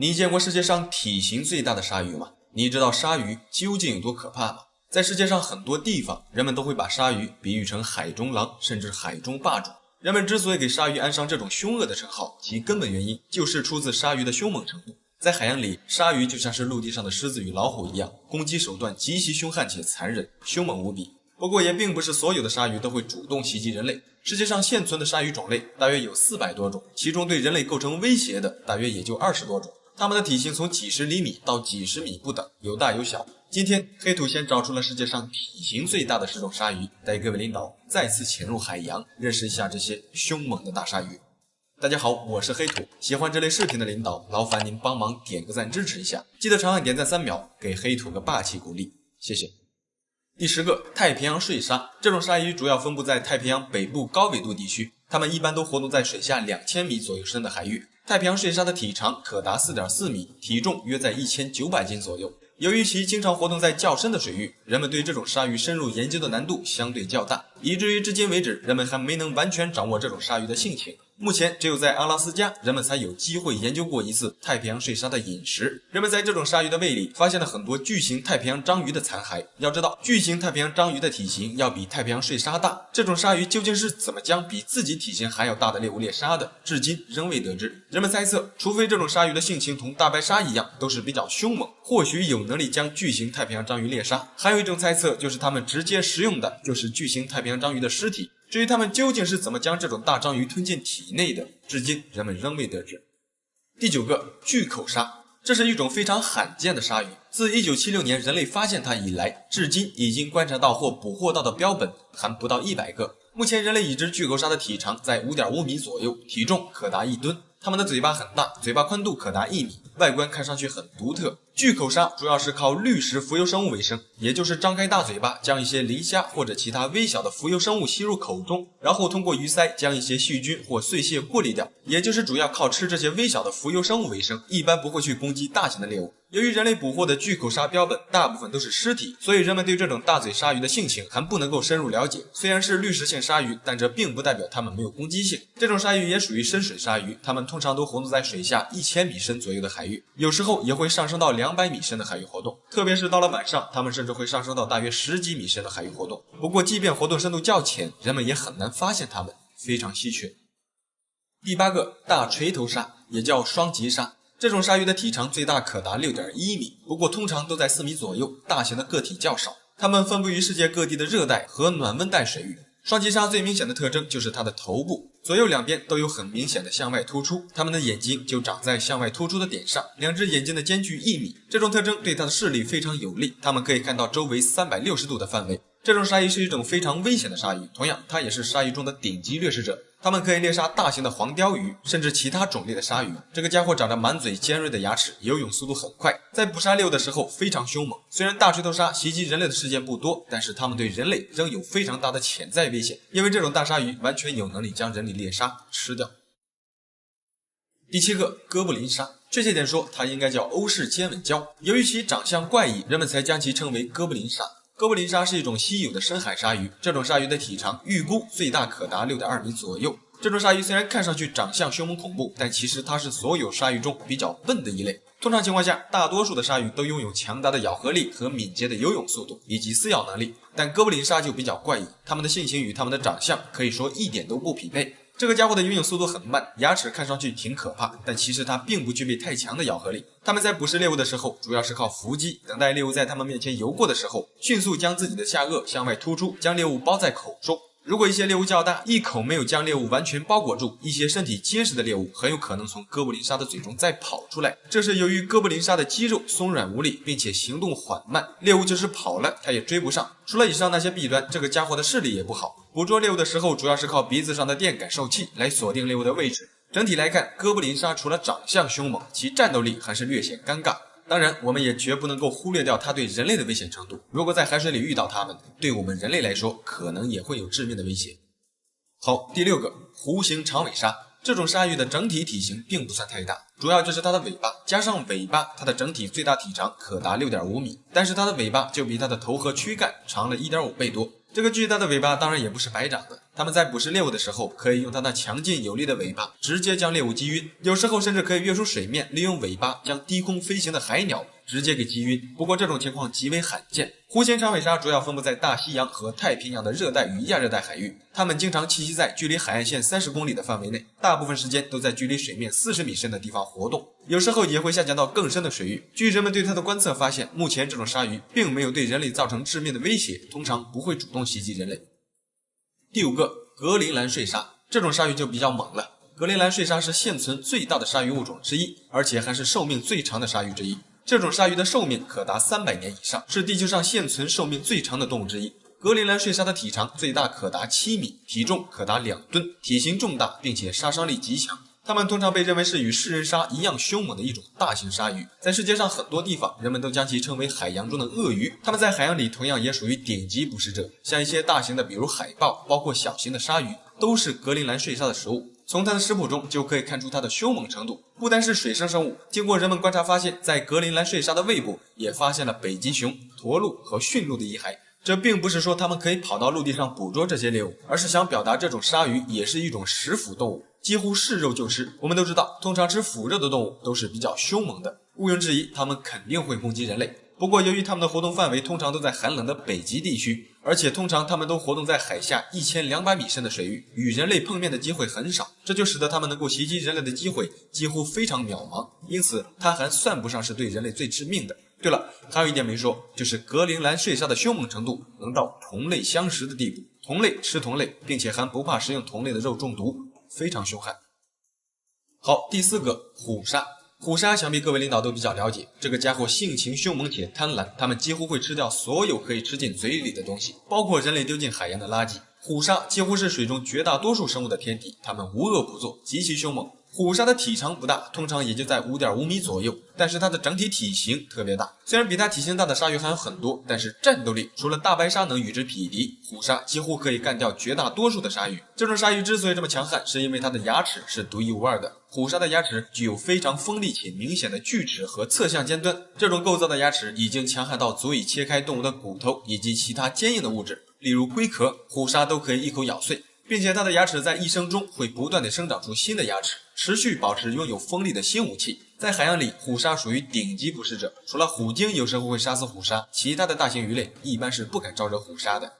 你见过世界上体型最大的鲨鱼吗？你知道鲨鱼究竟有多可怕吗？在世界上很多地方，人们都会把鲨鱼比喻成海中狼，甚至海中霸主。人们之所以给鲨鱼安上这种凶恶的称号，其根本原因就是出自鲨鱼的凶猛程度。在海洋里，鲨鱼就像是陆地上的狮子与老虎一样，攻击手段极其凶悍且残忍，凶猛无比。不过也并不是所有的鲨鱼都会主动袭击人类，世界上现存的鲨鱼种类大约有400多种，其中对人类构成威胁的大约也就20多种。它们的体型从几十厘米到几十米不等，有大有小。今天黑土先找出了世界上体型最大的10种鲨鱼，带各位领导再次潜入海洋，认识一下这些凶猛的大鲨鱼。大家好，我是黑土，喜欢这类视频的领导，劳烦您帮忙点个赞支持一下，记得长按点赞3秒，给黑土个霸气鼓励，谢谢。第10个，太平洋睡鲨。这种鲨鱼主要分布在太平洋北部高纬度地区，它们一般都活动在水下2000米左右深的海域。太平洋睡鲨的体长可达 4.4 米，体重约在1900斤左右。由于其经常活动在较深的水域，人们对这种鲨鱼深入研究的难度相对较大，以至于至今为止，人们还没能完全掌握这种鲨鱼的性情。目前只有在阿拉斯加，人们才有机会研究过一次太平洋睡鲨的饮食。人们在这种鲨鱼的胃里发现了很多巨型太平洋章鱼的残骸。要知道，巨型太平洋章鱼的体型要比太平洋睡鲨大。这种鲨鱼究竟是怎么将比自己体型还要大的猎物猎杀的，至今仍未得知。人们猜测，除非这种鲨鱼的性情同大白鲨一样，都是比较凶猛，或许有能力将巨型太平洋章鱼猎杀。还有一种猜测，就是他们直接食用的就是巨型太平洋章鱼的尸体。至于他们究竟是怎么将这种大章鱼吞进体内的，至今人们仍未得知。第9个，巨口鲨。这是一种非常罕见的鲨鱼，自1976年人类发现它以来，至今已经观察到或捕获到的标本还不到100个。目前人类已知巨口鲨的体长在 5.5 米左右，体重可达1吨。它们的嘴巴很大，嘴巴宽度可达1米，外观看上去很独特。巨口鲨主要是靠滤食浮游生物为生，也就是张开大嘴巴将一些磷虾或者其他微小的浮游生物吸入口中，然后通过鱼鳃将一些细菌或碎屑过滤掉，也就是主要靠吃这些微小的浮游生物为生，一般不会去攻击大型的猎物。由于人类捕获的巨口鲨标本大部分都是尸体，所以人们对这种大嘴鲨鱼的性情还不能够深入了解。虽然是滤食性鲨鱼，但这并不代表它们没有攻击性。这种鲨鱼也属于深水鲨鱼，它们通常都活动在水下1000米深左右的海域，有时候也会上升到200米深的海域活动，特别是到了晚上，它们甚至会上升到大约10几米深的海域活动。不过即便活动深度较浅，人们也很难发现它们，非常稀缺。第8个，大锤头鲨，也叫双脊鲨。这种鲨鱼的体长最大可达 6.1 米，不过通常都在4米左右，大型的个体较少。它们分布于世界各地的热带和暖温带水域。双脊鲨最明显的特征就是它的头部，左右两边都有很明显的向外突出，它们的眼睛就长在向外突出的点上，两只眼睛的间距1米，这种特征对它的视力非常有利，它们可以看到周围360度的范围。这种鲨鱼是一种非常危险的鲨鱼，同样它也是鲨鱼中的顶级掠食者，它们可以猎杀大型的黄鲷鱼，甚至其他种类的鲨鱼。这个家伙长着满嘴尖锐的牙齿，游泳速度很快，在捕杀猎物的时候非常凶猛。虽然大锤头鲨袭击人类的事件不多，但是它们对人类仍有非常大的潜在危险，因为这种大鲨鱼完全有能力将人类猎杀吃掉。第7个，哥布林鲨，确切点说，它应该叫欧式尖吻礁。由于其长相怪异，人们才将其称为哥布林鲨。哥布林鲨是一种稀有的深海鲨鱼，这种鲨鱼的体长预估最大可达 6.2 米左右。这种鲨鱼虽然看上去长相凶猛恐怖，但其实它是所有鲨鱼中比较笨的一类。通常情况下，大多数的鲨鱼都拥有强大的咬合力和敏捷的游泳速度以及撕咬能力，但哥布林鲨就比较怪异，它们的性情与它们的长相可以说一点都不匹配。这个家伙的游泳速度很慢，牙齿看上去挺可怕，但其实它并不具备太强的咬合力。它们在捕食猎物的时候，主要是靠伏击，等待猎物在它们面前游过的时候，迅速将自己的下颚向外突出，将猎物包在口中。如果一些猎物较大，一口没有将猎物完全包裹住，一些身体结实的猎物很有可能从哥布林鲨的嘴中再跑出来。这是由于哥布林鲨的肌肉松软无力，并且行动缓慢，猎物就是跑了，它也追不上。除了以上那些弊端，这个家伙的视力也不好。捕捉猎物的时候，主要是靠鼻子上的电感受器来锁定猎物的位置。整体来看，哥布林鲨除了长相凶猛，其战斗力还是略显尴尬。当然，我们也绝不能够忽略掉它对人类的危险程度。如果在海水里遇到它们，对我们人类来说，可能也会有致命的威胁。好，第6个，弧形长尾鲨。这种鲨鱼的整体体型并不算太大，主要就是它的尾巴，加上尾巴，它的整体最大体长可达 6.5 米，但是它的尾巴就比它的头和躯干长了 1.5 倍多。这个巨大的尾巴当然也不是白长的，它们在捕食猎物的时候，可以用它那强劲有力的尾巴直接将猎物击晕，有时候甚至可以跃出水面，利用尾巴将低空飞行的海鸟直接给击晕。不过这种情况极为罕见。弧形长尾鲨主要分布在大西洋和太平洋的热带与亚热带海域，它们经常栖息在距离海岸线30公里的范围内，大部分时间都在距离水面40米深的地方活动，有时候也会下降到更深的水域。据人们对它的观测发现，目前这种鲨鱼并没有对人类造成致命的威胁，通常不会主动袭击人类。第5个，格陵兰睡鲨，这种鲨鱼就比较猛了。格陵兰睡鲨是现存最大的鲨鱼物种之一，而且还是寿命最长的鲨鱼之一。这种鲨鱼的寿命可达300年以上，是地球上现存寿命最长的动物之一。格陵兰睡鲨的体长最大可达7米，体重可达2吨，体型重大，并且杀伤力极强。它们通常被认为是与食人鲨一样凶猛的一种大型鲨鱼，在世界上很多地方，人们都将其称为海洋中的鳄鱼。它们在海洋里同样也属于顶级捕食者，像一些大型的，比如海豹，包括小型的鲨鱼，都是格陵兰睡鲨的食物。从它的食谱中就可以看出它的凶猛程度。不单是水生生物，经过人们观察发现，在格陵兰睡鲨的胃部也发现了北极熊、驼鹿和驯鹿的遗骸。这并不是说它们可以跑到陆地上捕捉这些猎物，而是想表达这种鲨鱼也是一种食腐动物，几乎是肉就吃。我们都知道，通常吃腐肉的动物都是比较凶猛的，毋庸置疑，它们肯定会攻击人类。不过由于它们的活动范围通常都在寒冷的北极地区，而且通常它们都活动在海下1200米深的水域，与人类碰面的机会很少，这就使得它们能够袭击人类的机会几乎非常渺茫，因此它还算不上是对人类最致命的。对了，还有一点没说，就是格陵兰睡鲨的凶猛程度能到同类相食的地步，同类吃同类，并且还不怕食用同类的肉中毒，非常凶悍。好，第4个，虎鲨。虎鲨想必各位领导都比较了解，这个家伙性情凶猛且贪婪，它们几乎会吃掉所有可以吃进嘴里的东西，包括人类丢进海洋的垃圾。虎鲨几乎是水中绝大多数生物的天敌，它们无恶不作，极其凶猛。虎鲨的体长不大，通常也就在 5.5 米左右，但是它的整体体型特别大。虽然比它体型大的鲨鱼还有很多，但是战斗力除了大白鲨能与之匹敌，虎鲨几乎可以干掉绝大多数的鲨鱼。这种鲨鱼之所以这么强悍，是因为它的牙齿是独一无二的。虎鲨的牙齿具有非常锋利且明显的锯齿和侧向尖端，这种构造的牙齿已经强悍到足以切开动物的骨头以及其他坚硬的物质，例如龟壳，虎鲨都可以一口咬碎。并且它的牙齿在一生中会不断地生长出新的牙齿，持续保持拥有锋利的新武器。在海洋里，虎鲨属于顶级捕食者，除了虎鲸有时候会杀死虎鲨，其他的大型鱼类一般是不敢招惹虎鲨的。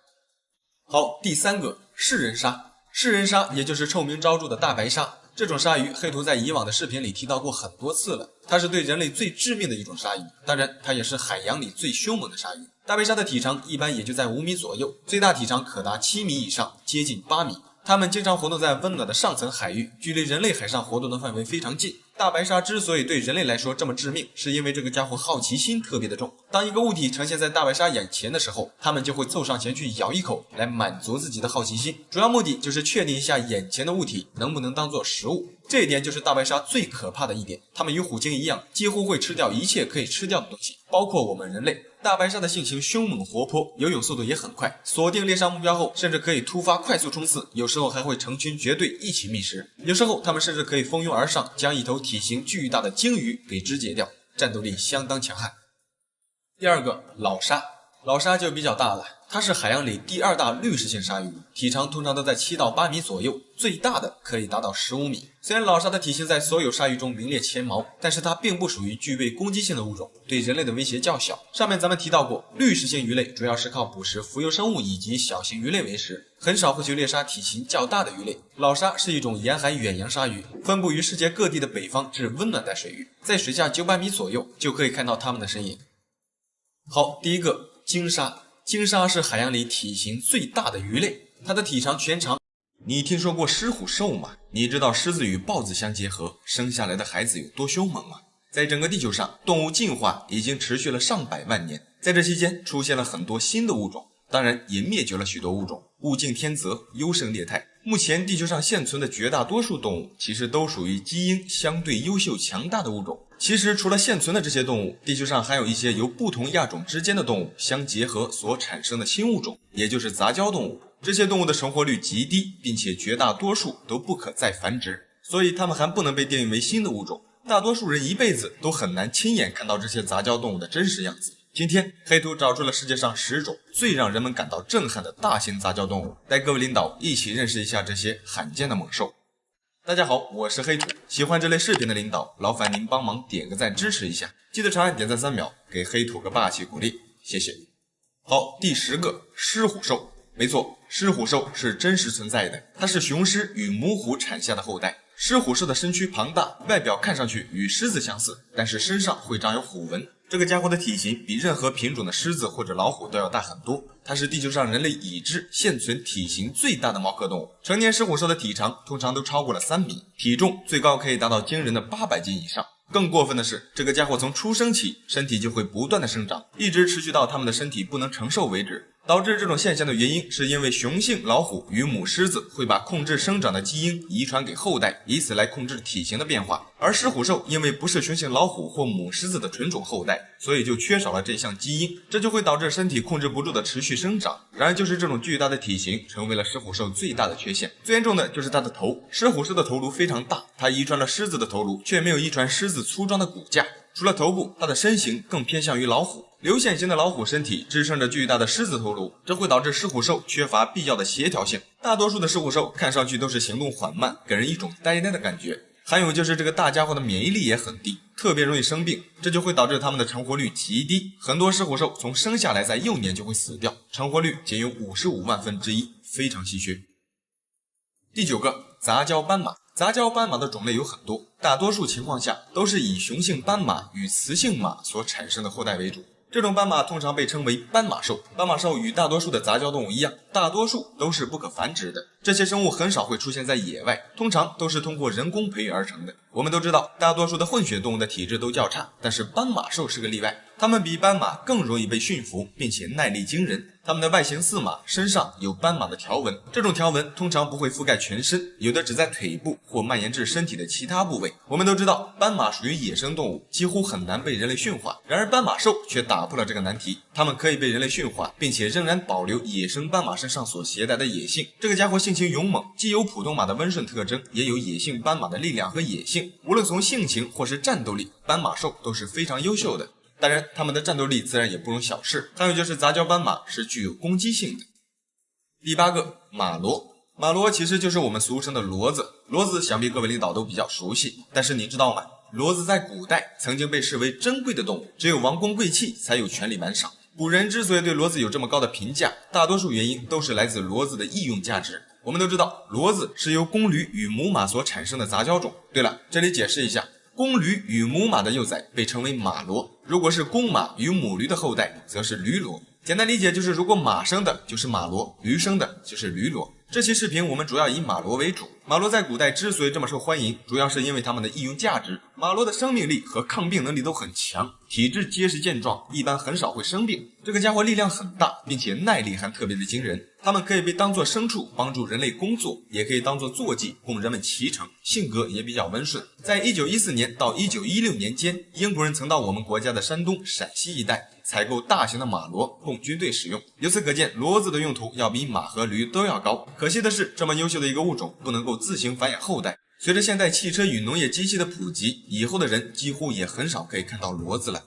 好，第3个，食人鲨。食人鲨也就是臭名昭著的大白鲨，这种鲨鱼黑图在以往的视频里提到过很多次了，它是对人类最致命的一种鲨鱼，当然它也是海洋里最凶猛的鲨鱼。大白鲨的体长一般也就在5米左右，最大体长可达7米以上，接近8米。它们经常活动在温暖的上层海域，距离人类海上活动的范围非常近。大白鲨之所以对人类来说这么致命，是因为这个家伙好奇心特别的重。当一个物体呈现在大白鲨眼前的时候，它们就会凑上前去咬一口，来满足自己的好奇心。主要目的就是确定一下眼前的物体能不能当做食物。这一点就是大白鲨最可怕的一点，它们与虎鲸一样，几乎会吃掉一切可以吃掉的东西，包括我们人类。大白鲨的性情凶猛活泼，游泳速度也很快，锁定猎杀目标后，甚至可以突发快速冲刺，有时候还会成群结队一起觅食。有时候它们甚至可以蜂拥而上，将一头体型巨大的鲸鱼给肢解掉，战斗力相当强悍。第2个，老鲨。老鲨就比较大了，它是海洋里第2大滤食性鲨鱼，体长通常都在7到8米左右，最大的可以达到15米。虽然老鲨的体型在所有鲨鱼中名列前茅，但是它并不属于具备攻击性的物种，对人类的威胁较小。上面咱们提到过，滤食性鱼类主要是靠捕食浮游生物以及小型鱼类为食，很少会去猎杀体型较大的鱼类。老鲨是一种沿海远洋鲨鱼，分布于世界各地的北方至温暖带水域，在水下900米左右就可以看到它们的身影。好，第1个，鲸鲨。鲸鲨是海洋里体型最大的鱼类，它的体长全长。你听说过狮虎兽吗？你知道狮子与豹子相结合生下来的孩子有多凶猛吗？在整个地球上，动物进化已经持续了上百万年，在这期间出现了很多新的物种，当然也灭绝了许多物种。物竞天择，优胜劣汰。目前地球上现存的绝大多数动物其实都属于基因相对优秀强大的物种。其实除了现存的这些动物，地球上还有一些由不同亚种之间的动物相结合所产生的新物种，也就是杂交动物。这些动物的成活率极低，并且绝大多数都不可再繁殖，所以它们还不能被定义为新的物种。大多数人一辈子都很难亲眼看到这些杂交动物的真实样子。今天黑土找出了世界上10种最让人们感到震撼的大型杂交动物，带各位领导一起认识一下这些罕见的猛兽。大家好，我是黑土，喜欢这类视频的领导，劳烦您帮忙点个赞支持一下，记得长按点赞3秒，给黑土个霸气鼓励，谢谢。好，第10个狮虎兽。没错，狮虎兽是真实存在的，它是雄狮与母虎产下的后代。狮虎兽的身躯庞大，外表看上去与狮子相似，但是身上会长有虎纹。这个家伙的体型比任何品种的狮子或者老虎都要大很多，它是地球上人类已知现存体型最大的猫科动物。成年狮虎兽的体长通常都超过了3米，体重最高可以达到惊人的800斤以上。更过分的是，这个家伙从出生起身体就会不断的生长，一直持续到它们的身体不能承受为止。导致这种现象的原因是因为雄性老虎与母狮子会把控制生长的基因遗传给后代，以此来控制体型的变化。而狮虎兽因为不是雄性老虎或母狮子的纯种后代，所以就缺少了这项基因，这就会导致身体控制不住的持续生长。然而就是这种巨大的体型成为了狮虎兽最大的缺陷。最严重的就是它的头，狮虎兽的头颅非常大，它遗传了狮子的头颅，却没有遗传狮子粗壮的骨架。除了头部，它的身形更偏向于老虎，流线型的老虎身体支撑着巨大的狮子头颅，这会导致狮虎兽缺乏必要的协调性。大多数的狮虎兽看上去都是行动缓慢，给人一种呆呆的感觉。还有就是这个大家伙的免疫力也很低，特别容易生病，这就会导致它们的成活率极低。很多狮虎兽从生下来在幼年就会死掉，成活率仅有55万分之一，非常稀缺。第9个杂交斑马。杂交斑马的种类有很多，大多数情况下都是以雄性斑马与雌性马所产生的后代为主。这种斑马通常被称为斑马兽。斑马兽与大多数的杂交动物一样，大多数都是不可繁殖的。这些生物很少会出现在野外，通常都是通过人工培育而成的。我们都知道，大多数的混血动物的体质都较差，但是斑马兽是个例外。它们比斑马更容易被驯服，并且耐力惊人。它们的外形似马，身上有斑马的条纹，这种条纹通常不会覆盖全身，有的只在腿部或蔓延至身体的其他部位。我们都知道，斑马属于野生动物，几乎很难被人类驯化。然而斑马兽却打破了这个难题，它们可以被人类驯化，并且仍然保留野生斑马身上所携带的野性。这个家伙性情勇猛，既有普通马的温顺特征，也有野性斑马的力量和野性。无论从性情或是战斗力，斑马兽都是非常优秀的。当然，它们的战斗力自然也不容小视。还有就是杂交斑马是具有攻击性的。第8个马骡。马骡其实就是我们俗称的骡子。骡子想必各位领导都比较熟悉，但是你知道吗？骡子在古代曾经被视为珍贵的动物，只有王公贵戚才有权利玩赏。古人之所以对骡子有这么高的评价，大多数原因都是来自骡子的义用价值。我们都知道，骡子是由公驴与母马所产生的杂交种。对了，这里解释一下，公驴与母马的幼崽被称为马骡，如果是公马与母驴的后代，则是驴骡。简单理解就是，如果马生的就是马骡，驴生的就是驴骡。这期视频我们主要以马骡为主。马骡在古代之所以这么受欢迎，主要是因为它们的义用价值。马骡的生命力和抗病能力都很强，体质结实健壮，一般很少会生病。这个家伙力量很大，并且耐力还特别的惊人。它们可以被当作牲畜帮助人类工作，也可以当作坐骑供人们骑乘，性格也比较温顺。在1914年到1916年间，英国人曾到我们国家的山东、陕西一带采购大型的马骡供军队使用。由此可见，骡子的用途要比马和驴都要高。可惜的是，这么优秀的一个物种不能够自行繁衍后代。随着现代汽车与农业机器的普及，以后的人几乎也很少可以看到骡子了。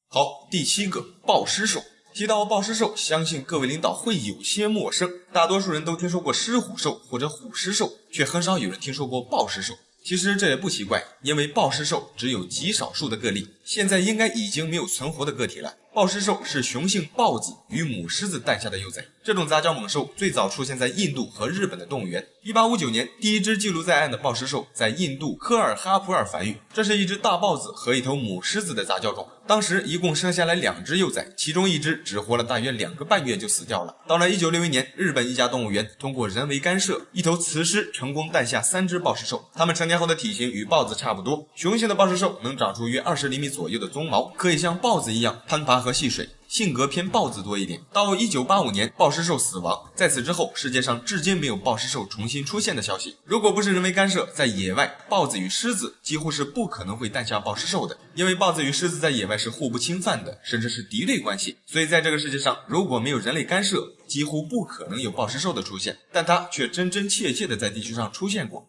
好，第7个豹狮兽。提到豹狮兽，相信各位领导会有些陌生，大多数人都听说过狮虎兽或者虎狮兽，却很少有人听说过豹狮兽。其实这也不奇怪，因为豹狮兽只有极少数的个例，现在应该已经没有存活的个体了。豹狮兽是雄性豹子与母狮子诞下的幼崽，这种杂交猛兽最早出现在印度和日本的动物园。1859年，第一只记录在案的豹狮兽在印度科尔哈普尔繁育，这是一只大豹子和一头母狮子的杂交种。当时一共生下来2只幼崽，其中一只只活了大约2个半月就死掉了。到了1961年，日本一家动物园通过人为干涉，一头雌狮成功诞下3只豹狮兽，它们成年后的体型与豹子差不多。雄性的豹狮兽能长出约20厘米左右的鬃毛，可以像豹子一样攀爬和戏水，性格偏豹子多一点。到1985年，豹狮兽死亡，在此之后，世界上至今没有豹狮兽重新出现的消息。如果不是人为干涉，在野外，豹子与狮子几乎是不可能会诞下豹狮兽的，因为豹子与狮子在野外是互不侵犯的，甚至是敌对关系。所以在这个世界上，如果没有人类干涉，几乎不可能有豹狮兽的出现，但它却真真切切的在地球上出现过。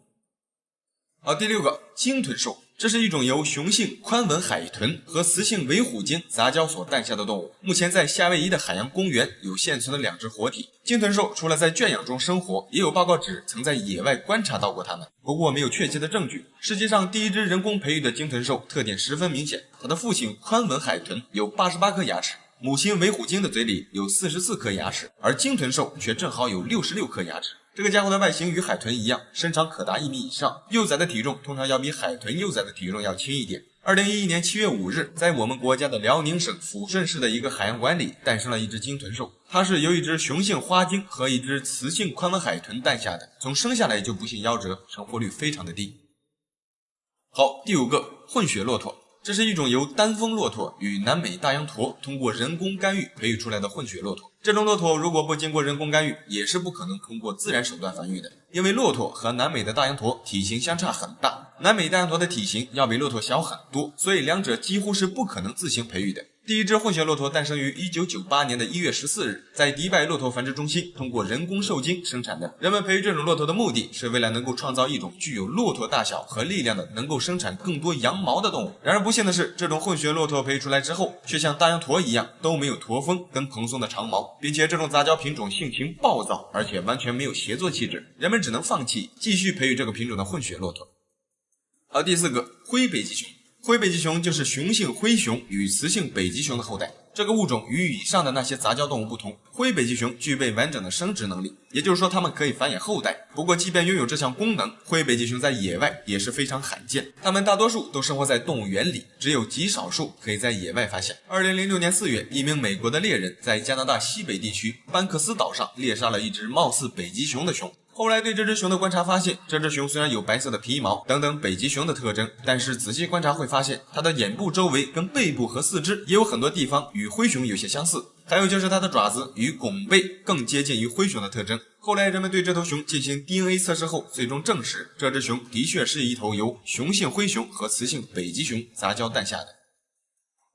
好，第6个鲸豚兽。这是一种由雄性宽吻海豚和雌性尾虎鲸杂交所诞下的动物。目前在夏威夷的海洋公园有现存的2只活体。鲸豚兽除了在圈养中生活，也有报告指曾在野外观察到过它们，不过没有确切的证据。世界上第一只人工培育的鲸豚兽特点十分明显，它的父亲宽吻海豚有88颗牙齿，母亲尾虎鲸的嘴里有44颗牙齿，而鲸豚兽却正好有66颗牙齿。这个家伙的外形与海豚一样，身长可达1米以上，幼崽的体重通常要比海豚幼崽的体重要轻一点。2011年7月5日，在我们国家的辽宁省抚顺市的一个海洋馆里诞生了一只鲸豚兽，它是由一只雄性花鲸和一只雌性宽吻海豚诞下的，从生下来就不幸夭折，成活率非常的低。好，第5个，混血骆驼。这是一种由丹峰骆驼与南美大洋驼通过人工干预培育出来的混血骆驼。这种骆驼如果不经过人工干预，也是不可能通过自然手段繁育的。因为骆驼和南美的大洋驼体型相差很大，南美大洋驼的体型要比骆驼小很多，所以两者几乎是不可能自行培育的。第一只混血骆驼诞生于1998年的1月14日，在迪拜骆驼繁殖中心通过人工受精生产的。人们培育这种骆驼的目的是为了能够创造一种具有骆驼大小和力量的能够生产更多羊毛的动物。然而不幸的是，这种混血骆驼培育出来之后，却像大洋驼一样都没有驼峰跟蓬松的长毛，并且这种杂交品种性情暴躁，而且完全没有协作气质，人们只能放弃继续培育这个品种的混血骆驼。而第4个，灰北极熊。灰北极熊就是雄性灰熊与雌性北极熊的后代。这个物种与以上的那些杂交动物不同，灰北极熊具备完整的生殖能力，也就是说它们可以繁衍后代。不过即便拥有这项功能，灰北极熊在野外也是非常罕见，它们大多数都生活在动物园里，只有极少数可以在野外发现。2006年4月，一名美国的猎人在加拿大西北地区班克斯岛上猎杀了一只貌似北极熊的熊。后来对这只熊的观察发现，这只熊虽然有白色的皮毛等等北极熊的特征，但是仔细观察会发现它的眼部周围跟背部和四肢也有很多地方与灰熊有些相似，还有就是它的爪子与拱背更接近于灰熊的特征。后来人们对这头熊进行 DNA 测试后，最终证实这只熊的确是一头由雄性灰熊和雌性北极熊杂交诞下的。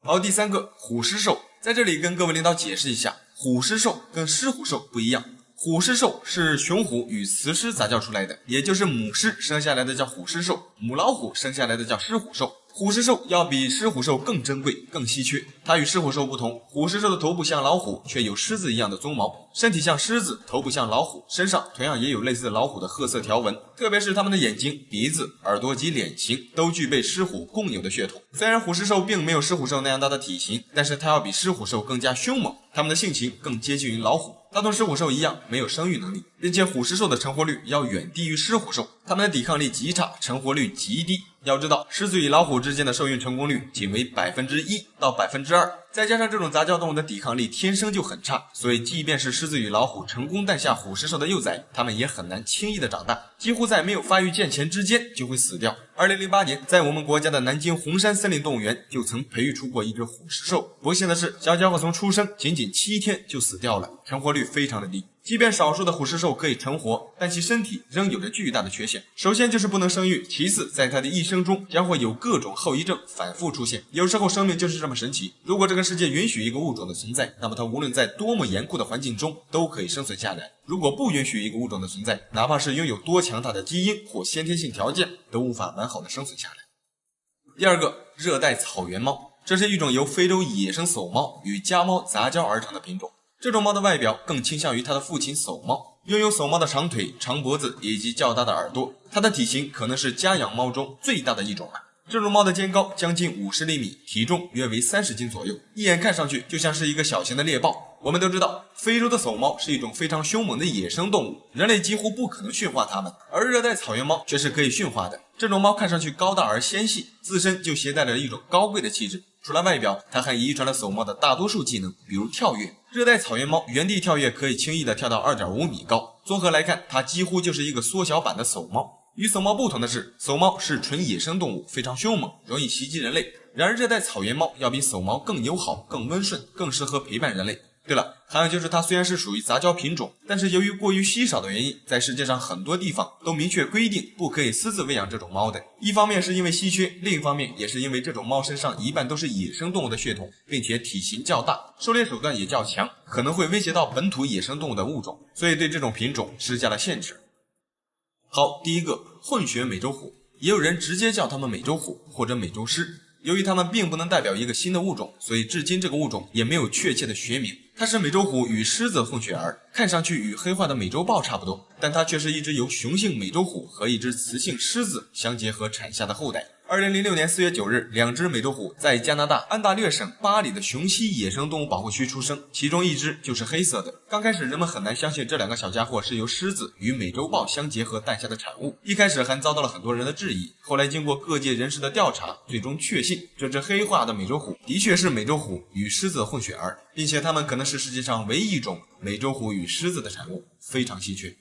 好，第3个，虎狮兽。在这里跟各位领导解释一下，虎狮兽跟狮虎兽不一样。虎狮兽是雄虎与雌狮杂交出来的，也就是母狮生下来的叫虎狮兽，母老虎生下来的叫狮虎兽。虎狮兽要比狮虎兽更珍贵、更稀缺。它与狮虎兽不同，虎狮兽的头部像老虎，却有狮子一样的鬃毛；身体像狮子，头部像老虎，身上同样也有类似老虎的褐色条纹。特别是它们的眼睛、鼻子、耳朵及脸型都具备狮虎共有的血统。虽然虎狮兽并没有狮虎兽那样大的体型，但是它要比狮虎兽更加凶猛，它们的性情更接近于老虎。它同狮虎兽一样没有生育能力，并且虎狮兽的成活率要远低于狮虎兽，它们的抵抗力极差，成活率极低。要知道，狮子与老虎之间的受孕成功率仅为 1% 到 2%， 再加上这种杂交动物的抵抗力天生就很差，所以即便是狮子与老虎成功诞下虎狮兽的幼崽，它们也很难轻易的长大，几乎在没有发育健全之间就会死掉。2008年，在我们国家的南京红山森林动物园就曾培育出过一只虎狮兽，不幸的是，小家伙从出生仅仅7天就死掉了，成活率非常的低。即便少数的虎狮兽可以成活，但其身体仍有着巨大的缺陷。首先就是不能生育，其次在它的一生中将会有各种后遗症反复出现。有时候生命就是这么神奇，如果这个世界允许一个物种的存在，那么它无论在多么严酷的环境中都可以生存下来。如果不允许一个物种的存在，哪怕是拥有多强大的基因或先天性条件，都无法完好的生存下来。第2个，热带草原猫。这是一种由非洲野生叟猫与家猫杂交而成的品种。这种猫的外表更倾向于它的父亲叟猫，拥有叟猫的长腿、长脖子以及较大的耳朵。它的体型可能是家养猫中最大的一种了。这种猫的肩高将近50厘米，体重约为30斤左右，一眼看上去就像是一个小型的猎豹。我们都知道，非洲的叟猫是一种非常凶猛的野生动物，人类几乎不可能驯化它们，而热带草原猫却是可以驯化的。这种猫看上去高大而纤细，自身就携带着一种高贵的气质。除了外表，它还遗传了叟猫的大多数技能，比如跳跃。热带草原猫原地跳跃可以轻易的跳到 2.5 米高。综合来看，它几乎就是一个缩小版的叟猫。与叟猫不同的是，叟猫是纯野生动物，非常凶猛，容易袭击人类。然而热带草原猫要比叟猫更友好、更温顺，更适合陪伴人类。对了，还有就是它虽然是属于杂交品种，但是由于过于稀少的原因，在世界上很多地方都明确规定不可以私自喂养这种猫的。一方面是因为稀缺，另一方面也是因为这种猫身上一半都是野生动物的血统，并且体型较大，狩猎手段也较强，可能会威胁到本土野生动物的物种，所以对这种品种施加了限制。好，第1个，混血美洲虎。也有人直接叫它们美洲虎或者美洲狮。由于它们并不能代表一个新的物种，所以至今这个物种也没有确切的学名。它是美洲虎与狮子混血儿，看上去与黑化的美洲豹差不多，但它却是一只由雄性美洲虎和一只雌性狮子相结合产下的后代。2006年4月9日，两只美洲虎在加拿大安大略省巴里的雄溪野生动物保护区出生，其中一只就是黑色的。刚开始人们很难相信这两个小家伙是由狮子与美洲豹相结合诞下的产物，一开始还遭到了很多人的质疑。后来经过各界人士的调查，最终确信这只黑化的美洲虎的确是美洲虎与狮子的混血儿，并且它们可能是世界上唯一一种美洲虎与狮子的产物，非常稀缺。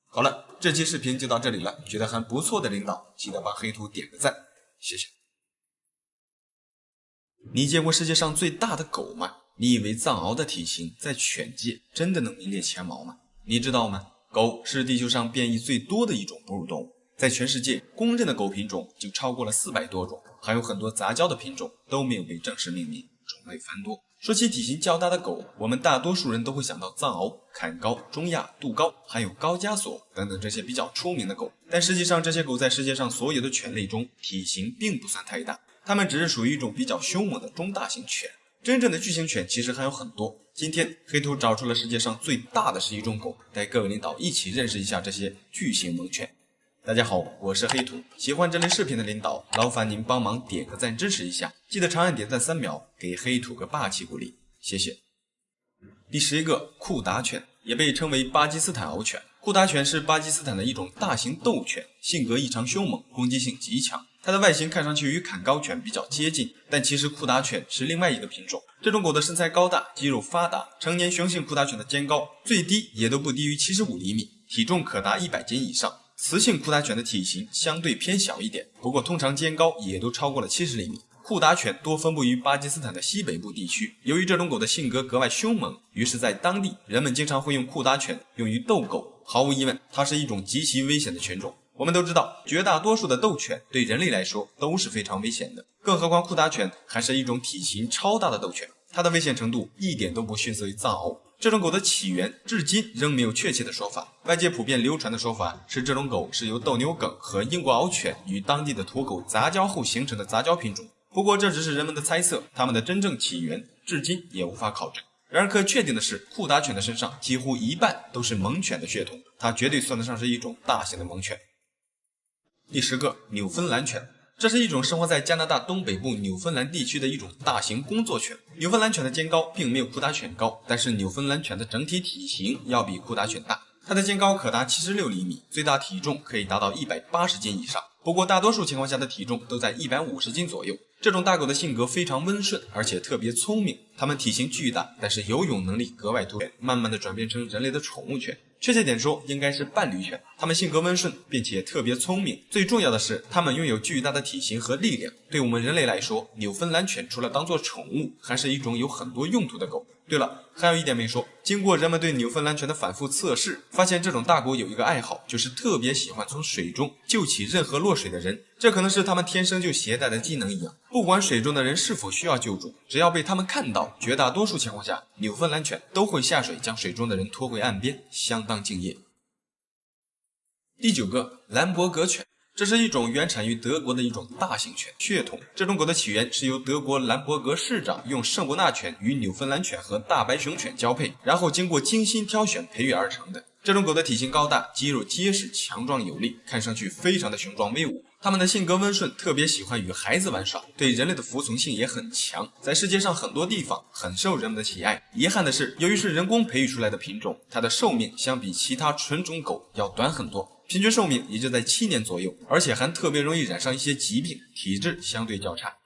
好了，这期视频就到这里了，觉得还不错的领导记得帮黑兔点个赞，谢谢。你见过世界上最大的狗吗？你以为藏獒的体型在犬界真的能名列前茅吗？你知道吗？狗是地球上变异最多的一种哺乳动物，在全世界公认的狗品种就超过了400多种，还有很多杂交的品种都没有被正式命名，种类繁多。说起体型较大的狗，我们大多数人都会想到藏獒、坎高、中亚、杜高，还有高加索等等这些比较出名的狗。但实际上，这些狗在世界上所有的犬类中，体型并不算太大，它们只是属于一种比较凶猛的中大型犬。真正的巨型犬其实还有很多。今天黑兔找出了世界上最大的11种狗，带各位领导一起认识一下这些巨型猛犬。大家好，我是黑兔。喜欢这类视频的领导，劳烦您帮忙点个赞支持一下，记得长按点赞3秒，给黑兔个霸气鼓励，谢谢。第11个，库达犬，也被称为巴基斯坦獒犬。库达犬是巴基斯坦的一种大型斗犬，性格异常凶猛，攻击性极强。它的外形看上去与坎高犬比较接近，但其实库达犬是另外一个品种。这种狗的身材高大，肌肉发达，成年雄性库达犬的肩高最低也都不低于75厘米，体重可达100斤以上。雌性库达犬的体型相对偏小一点，不过通常肩高也都超过了70厘米。库达犬多分布于巴基斯坦的西北部地区，由于这种狗的性格格外凶猛，于是在当地人们经常会用库达犬用于斗狗。毫无疑问，它是一种极其危险的犬种。我们都知道，绝大多数的斗犬对人类来说都是非常危险的，更何况库达犬还是一种体型超大的斗犬，它的危险程度一点都不逊色于藏獒。这种狗的起源至今仍没有确切的说法，外界普遍流传的说法是这种狗是由斗牛梗和英国獒犬与当地的土狗杂交后形成的杂交品种。不过这只是人们的猜测，它们的真正起源至今也无法考证。然而可确定的是，库达犬的身上几乎一半都是猛犬的血统，它绝对算得上是一种大型的猛犬。第10个，纽芬兰犬。这是一种生活在加拿大东北部纽芬兰地区的一种大型工作犬。纽芬兰犬的肩高并没有库达犬高，但是纽芬兰犬的整体体型要比库达犬大，它的肩高可达76厘米，最大体重可以达到180斤以上。不过大多数情况下的体重都在150斤左右。这种大狗的性格非常温顺，而且特别聪明。它们体型巨大，但是游泳能力格外突出，慢慢的转变成人类的宠物犬。确切点说，应该是伴侣犬。它们性格温顺，并且特别聪明。最重要的是，它们拥有巨大的体型和力量。对我们人类来说，纽芬兰犬除了当做宠物，还是一种有很多用途的狗。对了，还有一点没说，经过人们对纽芬兰犬的反复测试，发现这种大狗有一个爱好，就是特别喜欢从水中救起任何落水的人。这可能是它们天生就携带的技能一样，不管水中的人是否需要救助，只要被它们看到，绝大多数情况下，纽芬兰犬都会下水将水中的人拖回岸边，相当敬业。第9个，兰博格犬。这是一种原产于德国的一种大型犬血统。这种狗的起源是由德国兰博格市长用圣伯纳犬与纽芬兰犬和大白熊犬交配，然后经过精心挑选培育而成的。这种狗的体型高大，肌肉结实，强壮有力，看上去非常的雄壮威武。它们的性格温顺，特别喜欢与孩子玩耍，对人类的服从性也很强，在世界上很多地方很受人们的喜爱。遗憾的是，由于是人工培育出来的品种，它的寿命相比其他纯种狗要短很多，平均寿命也就在7年左右，而且还特别容易染上一些疾病，体质相对较差。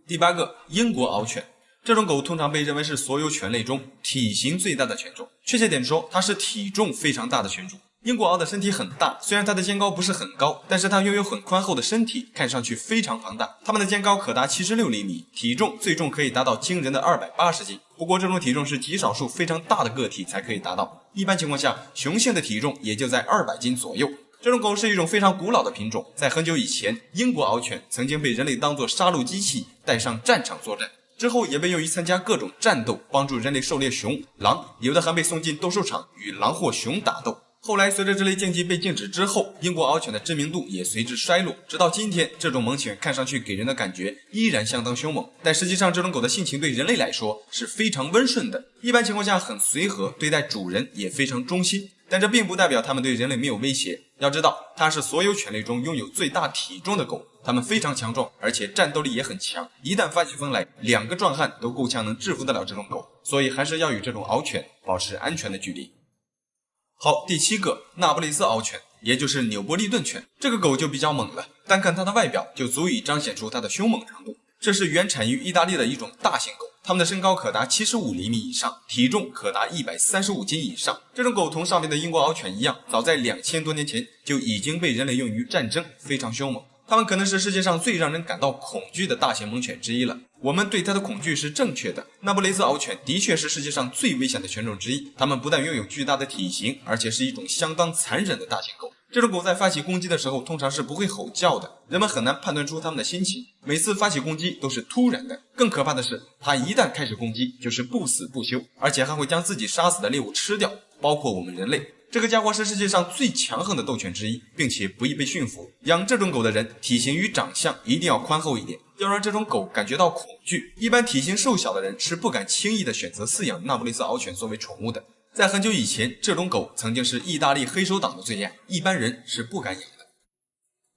第8个，英国獒犬。这种狗通常被认为是所有犬类中体型最大的犬种，确切点说，它是体重非常大的犬种。英国獒的身体很大，虽然它的肩高不是很高，但是它拥有很宽厚的身体，看上去非常庞大。它们的肩高可达76厘米，体重最重可以达到惊人的280斤。不过这种体重是极少数非常大的个体才可以达到，一般情况下，雄性的体重也就在200斤左右。这种狗是一种非常古老的品种，在很久以前，英国獒犬曾经被人类当作杀戮机器带上战场作战。之后也被用于参加各种战斗，帮助人类狩猎熊、狼，有的还被送进斗兽场与狼或熊打斗。后来随着这类竞技被禁止之后，英国獒犬的知名度也随之衰落。直到今天，这种猛犬看上去给人的感觉依然相当凶猛，但实际上这种狗的性情对人类来说是非常温顺的，一般情况下很随和，对待主人也非常忠心。但这并不代表它们对人类没有威胁。要知道，它是所有犬类中拥有最大体重的狗，它们非常强壮，而且战斗力也很强。一旦发起疯来，2个壮汉都够呛能制服得了这种狗，所以还是要与这种獒犬保持安全的距离。好，第7个，那不勒斯獒犬，也就是纽波利顿犬。这个狗就比较猛了，单看它的外表就足以彰显出它的凶猛程度。这是原产于意大利的一种大型狗，它们的身高可达75厘米以上，体重可达135斤以上。这种狗同上面的英国獒犬一样，早在2000多年前就已经被人类用于战争，非常凶猛。它们可能是世界上最让人感到恐惧的大型猛犬之一了。我们对它的恐惧是正确的。那不勒斯獒犬的确是世界上最危险的犬种之一，它们不但拥有巨大的体型，而且是一种相当残忍的大型狗。这种狗在发起攻击的时候通常是不会吼叫的，人们很难判断出它们的心情，每次发起攻击都是突然的。更可怕的是，它一旦开始攻击就是不死不休，而且还会将自己杀死的猎物吃掉，包括我们人类。这个家伙是世界上最强横的斗犬之一，并且不易被驯服。养这种狗的人体型与长相一定要宽厚一点，要让这种狗感觉到恐惧。一般体型瘦小的人是不敢轻易的选择饲养那不勒斯獒犬作为宠物的。在很久以前，这种狗曾经是意大利黑手党的最爱，一般人是不敢养的。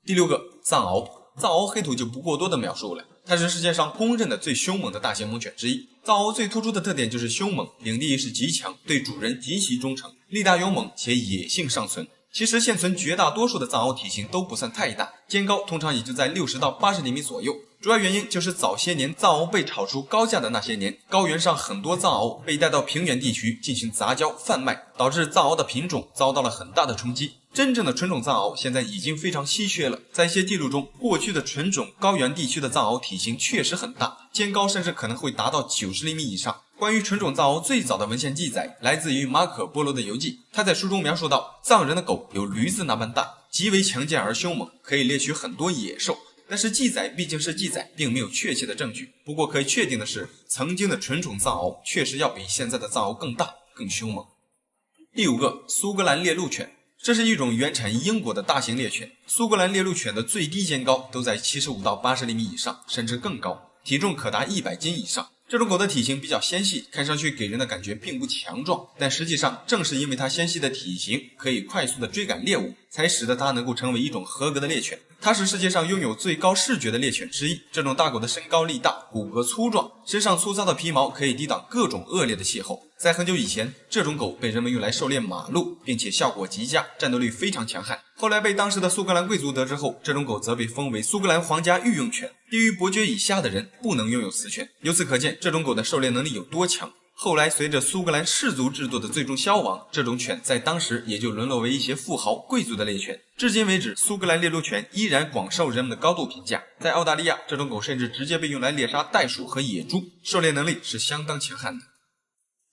第6个，藏獒。藏獒黑土就不过多的描述了，它是世界上公认的最凶猛的大型猛犬之一。藏獒最突出的特点就是凶猛，领地意识极强，对主人极其忠诚，力大勇猛且野性尚存。其实现存绝大多数的藏獒体型都不算太大，肩高通常也就在60到80厘米左右。主要原因就是早些年藏獒被炒出高价的那些年，高原上很多藏獒被带到平原地区进行杂交贩卖，导致藏獒的品种遭到了很大的冲击。真正的纯种藏獒现在已经非常稀缺了，在一些记录中，过去的纯种高原地区的藏獒体型确实很大，肩高甚至可能会达到90厘米以上。关于纯种藏獒最早的文献记载来自于马可波罗的游记，他在书中描述到，藏人的狗有驴子那般大，极为强健而凶猛，可以猎取很多野兽。但是记载毕竟是记载，并没有确切的证据。不过可以确定的是，曾经的纯种藏獒确实要比现在的藏獒更大、更凶猛。第5个，苏格兰猎鹿犬。这是一种原产于英国的大型猎犬。苏格兰猎鹿犬的最低肩高都在75到80厘米以上，甚至更高，体重可达100斤以上。这种狗的体型比较纤细，看上去给人的感觉并不强壮，但实际上正是因为它纤细的体型可以快速的追赶猎物，才使得它能够成为一种合格的猎犬。它是世界上拥有最高视觉的猎犬之一。这种大狗的身高力大，骨骼粗壮，身上粗糙的皮毛可以抵挡各种恶劣的气候。在很久以前，这种狗被人们用来狩猎马鹿，并且效果极佳，战斗力非常强悍。后来被当时的苏格兰贵族得知后，这种狗则被封为苏格兰皇家御用犬，低于伯爵以下的人不能拥有此犬。由此可见，这种狗的狩猎能力有多强。后来随着苏格兰氏族制度的最终消亡，这种犬在当时也就沦落为一些富豪贵族的猎犬。至今为止，苏格兰猎鹿犬依然广受人们的高度评价。在澳大利亚，这种狗甚至直接被用来猎杀袋鼠和野猪，狩猎能力是相当强悍的。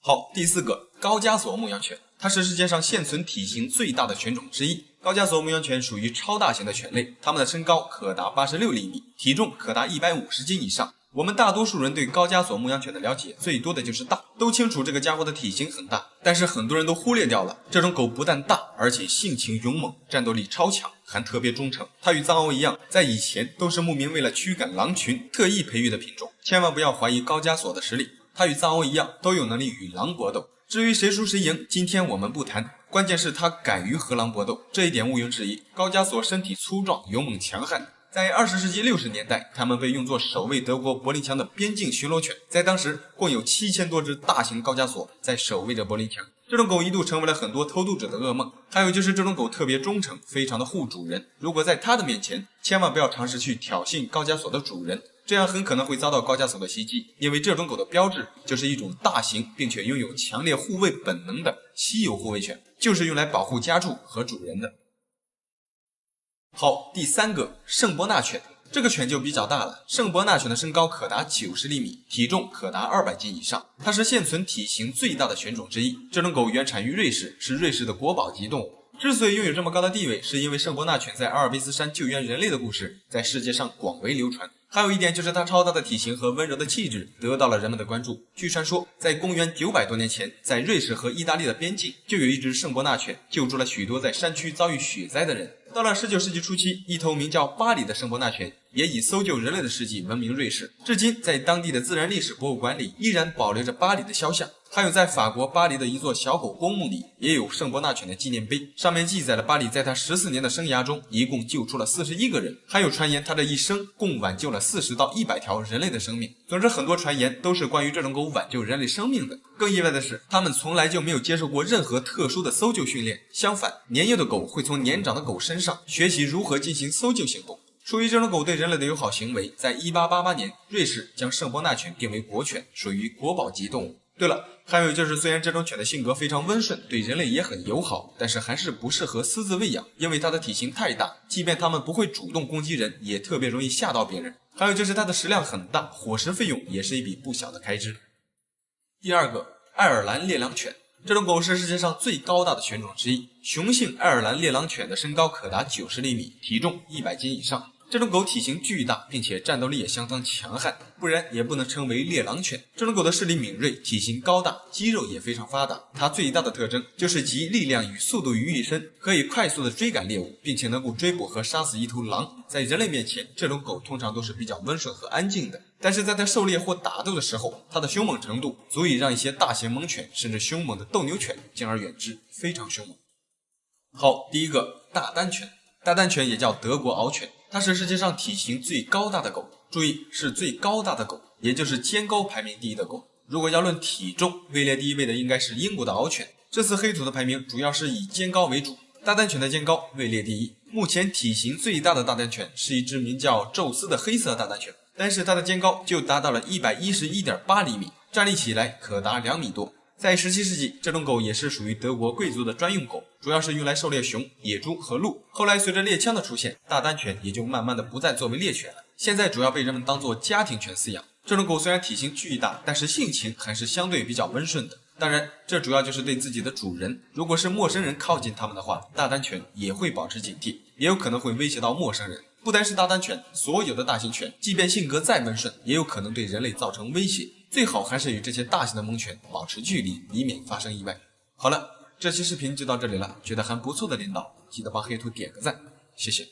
好，第4个，高加索牧羊犬。它是世界上现存体型最大的犬种之一。高加索牧羊犬属于超大型的犬类，它们的身高可达86厘米，体重可达150斤以上。我们大多数人对高加索牧羊犬的了解最多的就是大，都清楚这个家伙的体型很大，但是很多人都忽略掉了，这种狗不但大，而且性情勇猛，战斗力超强，还特别忠诚。它与藏獒一样，在以前都是牧民为了驱赶狼群特意培育的品种，千万不要怀疑高加索的实力，它与藏獒一样都有能力与狼搏斗。至于谁输谁赢，今天我们不谈，关键是它敢于和狼搏斗，这一点毋庸置疑。高加索身体粗壮，勇猛强悍。在20世纪60年代，它们被用作守卫德国柏林墙的边境巡逻犬，在当时共有7000多只大型高加索在守卫着柏林墙。这种狗一度成为了很多偷渡者的噩梦。还有就是这种狗特别忠诚，非常的护主人，如果在它的面前，千万不要尝试去挑衅高加索的主人，这样很可能会遭到高加索的袭击，因为这种狗的标志就是一种大型并且拥有强烈护卫本能的稀有护卫犬，就是用来保护家畜和主人的。好，第3个，圣伯纳犬。这个犬就比较大了，圣伯纳犬的身高可达90厘米，体重可达200斤以上，它是现存体型最大的犬种之一。这种狗原产于瑞士，是瑞士的国宝级动物。之所以拥有这么高的地位，是因为圣伯纳犬在阿尔卑斯山救援人类的故事在世界上广为流传，还有一点就是它超大的体型和温柔的气质得到了人们的关注。据传说，在公元900多年前，在瑞士和意大利的边境，就有一只圣伯纳犬救助了许多在山区遭遇雪灾的人。到了19世纪初期，一头名叫巴里的圣伯纳犬也以搜救人类的事迹闻名瑞士，至今在当地的自然历史博物馆里依然保留着巴里的肖像。还有在法国巴黎的一座小狗公墓里，也有圣伯纳犬的纪念碑，上面记载了巴里在他14年的生涯中一共救出了41个人，还有传言他这一生共挽救了40到100条人类的生命。总之，很多传言都是关于这种狗挽救人类生命的。更意外的是，他们从来就没有接受过任何特殊的搜救训练，相反，年幼的狗会从年长的狗身上学习如何进行搜救行动。出于这种狗对人类的友好行为，在1888年，瑞士将圣伯纳犬定为国犬，属于国宝级动物。对了，还有就是，虽然这种犬的性格非常温顺，对人类也很友好，但是还是不适合私自喂养，因为它的体型太大，即便它们不会主动攻击人，也特别容易吓到别人。还有就是它的食量很大，伙食费用也是一笔不小的开支。第二个，爱尔兰猎狼犬。这种狗是世界上最高大的犬种之一，雄性爱尔兰猎狼犬的身高可达90厘米，体重100斤以上。这种狗体型巨大，并且战斗力也相当强悍，不然也不能称为猎狼犬。这种狗的视力敏锐，体型高大，肌肉也非常发达。它最大的特征就是集力量与速度于一身，可以快速的追赶猎物，并且能够追捕和杀死一头狼。在人类面前，这种狗通常都是比较温顺和安静的，但是在它狩猎或打斗的时候，它的凶猛程度足以让一些大型猛犬甚至凶猛的斗牛犬敬而远之，非常凶猛。好，第一个，大丹犬。大丹犬也叫德国獒犬，它是世界上体型最高大的狗，注意是最高大的狗，也就是肩高排名第一的狗。如果要论体重，位列第一位的应该是英国的獒犬。这次黑土的排名主要是以肩高为主，大丹犬的肩高位列第一。目前体型最大的大丹犬是一只名叫宙斯的黑色大丹犬，但是它的肩高就达到了111.8厘米，站立起来可达2米多。在17世纪，这种狗也是属于德国贵族的专用狗，主要是用来狩猎熊、野猪和鹿。后来随着猎枪的出现，大丹犬也就慢慢的不再作为猎犬了，现在主要被人们当作家庭犬饲养。这种狗虽然体型巨大，但是性情还是相对比较温顺的。当然，这主要就是对自己的主人，如果是陌生人靠近它们的话，大丹犬也会保持警惕，也有可能会威胁到陌生人。不单是大丹犬，所有的大型犬，即便性格再温顺，也有可能对人类造成威胁。最好还是与这些大型的猛犬保持距离，以免发生意外。好了，这期视频就到这里了，觉得还不错的领导，记得帮黑兔点个赞，谢谢。